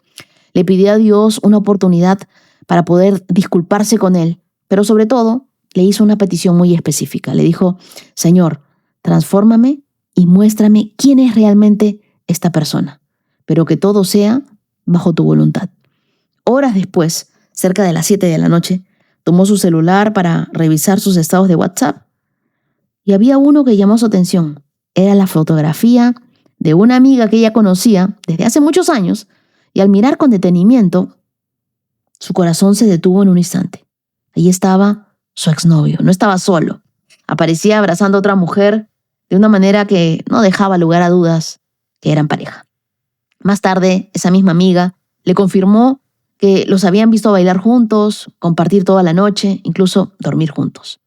Speaker 3: Le pidió a Dios una oportunidad para poder disculparse con él, pero sobre todo le hizo una petición muy específica. Le dijo: Señor, transfórmame y muéstrame quién es realmente esta persona, pero que todo sea bajo tu voluntad. Horas después, cerca de las 7 de la noche, tomó su celular para revisar sus estados de WhatsApp y había uno que llamó su atención. Era la fotografía de una amiga que ella conocía desde hace muchos años y al mirar con detenimiento, su corazón se detuvo en un instante. Allí estaba su exnovio, no estaba solo. Aparecía abrazando a otra mujer de una manera que no dejaba lugar a dudas que eran pareja. Más tarde, esa misma amiga le confirmó que los habían visto bailar juntos, compartir toda la noche, incluso dormir juntos.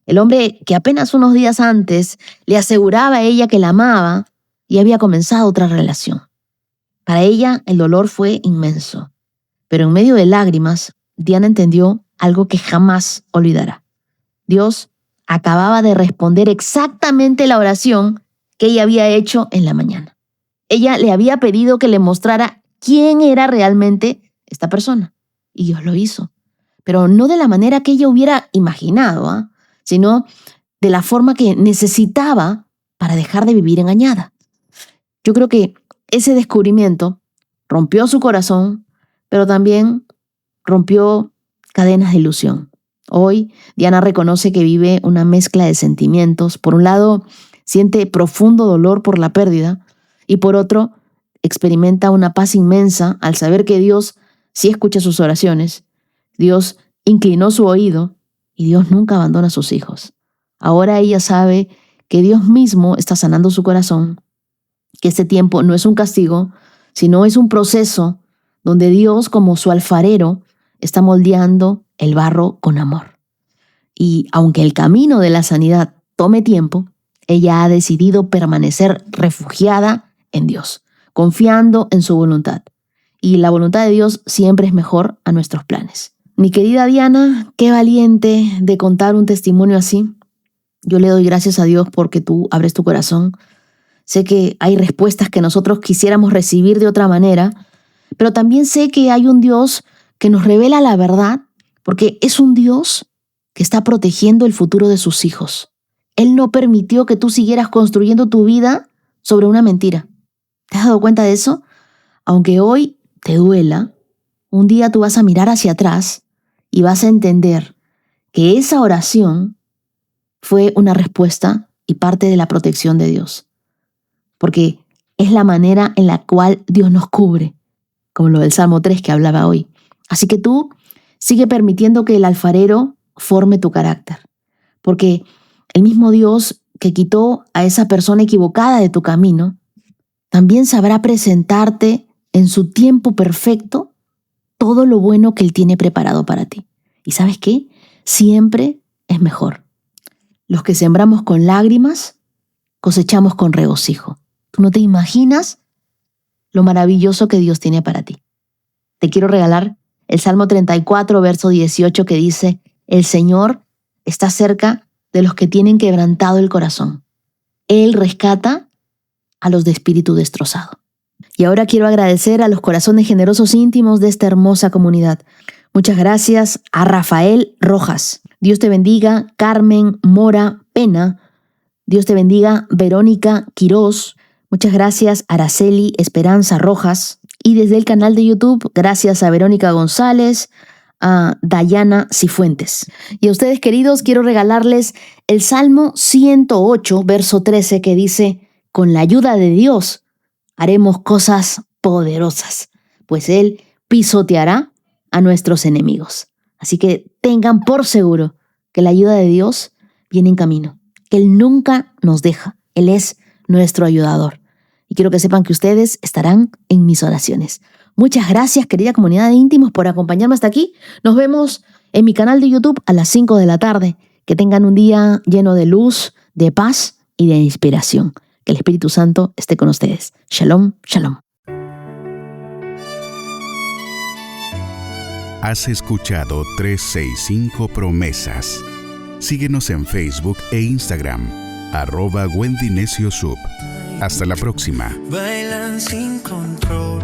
Speaker 3: El hombre que apenas unos días antes le aseguraba a ella que la amaba y había comenzado otra relación. Para ella el dolor fue inmenso, pero en medio de lágrimas, Diana entendió algo que jamás olvidará. Dios acababa de responder exactamente la oración que ella había hecho en la mañana. Ella le había pedido que le mostrara quién era realmente esta persona, y Dios lo hizo, pero no de la manera que ella hubiera imaginado, sino de la forma que necesitaba para dejar de vivir engañada. Yo creo que ese descubrimiento rompió su corazón, pero también rompió cadenas de ilusión. Hoy, Diana reconoce que vive una mezcla de sentimientos. Por un lado, siente profundo dolor por la pérdida y por otro, experimenta una paz inmensa al saber que Dios sí escucha sus oraciones. Dios inclinó su oído y Dios nunca abandona a sus hijos. Ahora ella sabe que Dios mismo está sanando su corazón, que este tiempo no es un castigo, sino es un proceso donde Dios, como su alfarero, está moldeando el barro con amor. Y aunque el camino de la sanidad tome tiempo, ella ha decidido permanecer refugiada en Dios, confiando en su voluntad. Y la voluntad de Dios siempre es mejor a nuestros planes. Mi querida Diana, qué valiente de contar un testimonio así. Yo le doy gracias a Dios porque tú abres tu corazón. Sé que hay respuestas que nosotros quisiéramos recibir de otra manera, pero también sé que hay un Dios que nos revela la verdad, porque es un Dios que está protegiendo el futuro de sus hijos, Él no permitió que tú siguieras construyendo tu vida sobre una mentira. ¿Te has dado cuenta de eso? Aunque hoy te duela, un día tú vas a mirar hacia atrás y vas a entender que esa oración fue una respuesta y parte de la protección de Dios. Porque es la manera en la cual Dios nos cubre, como lo del Salmo 3 que hablaba hoy. Así que tú sigue permitiendo que el alfarero forme tu carácter. Porque el mismo Dios que quitó a esa persona equivocada de tu camino, también sabrá presentarte en su tiempo perfecto todo lo bueno que Él tiene preparado para ti. ¿Y sabes qué? Siempre es mejor. Los que sembramos con lágrimas, cosechamos con regocijo. Tú no te imaginas lo maravilloso que Dios tiene para ti. Te quiero regalar el Salmo 34, verso 18, que dice: el Señor está cerca de los que tienen quebrantado el corazón. Él rescata a los de espíritu destrozado. Y ahora quiero agradecer a los corazones generosos íntimos de esta hermosa comunidad. Muchas gracias a Rafael Rojas. Dios te bendiga. Carmen Mora Pena. Dios te bendiga. Verónica Quirós. Muchas gracias Araceli Esperanza Rojas. Y desde el canal de YouTube, gracias a Verónica González, a Dayana Cifuentes. Y a ustedes, queridos, quiero regalarles el Salmo 108, verso 13, que dice: con la ayuda de Dios haremos cosas poderosas, pues Él pisoteará a nuestros enemigos. Así que tengan por seguro que la ayuda de Dios viene en camino, que Él nunca nos deja. Él es nuestro ayudador. Y quiero que sepan que ustedes estarán en mis oraciones. Muchas gracias, querida comunidad de íntimos, por acompañarme hasta aquí. Nos vemos en mi canal de YouTube a las 5 de la tarde. Que tengan un día lleno de luz, de paz y de inspiración. Que el Espíritu Santo esté con ustedes. Shalom, shalom.
Speaker 1: Has escuchado 365 Promesas. Síguenos en Facebook e Instagram, @Wendy Necio Sub. Hasta la próxima.
Speaker 2: Bailan sin control,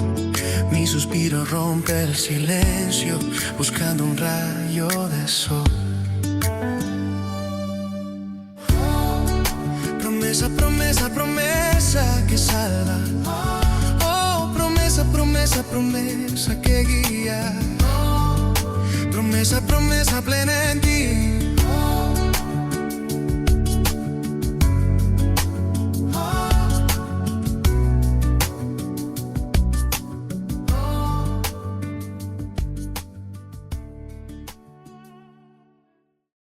Speaker 2: mi suspiro rompe el silencio, buscando un rayo de sol. Promesa, promesa, promesa que salva. Oh, promesa, promesa, promesa que guía. Promesa, promesa plena en ti.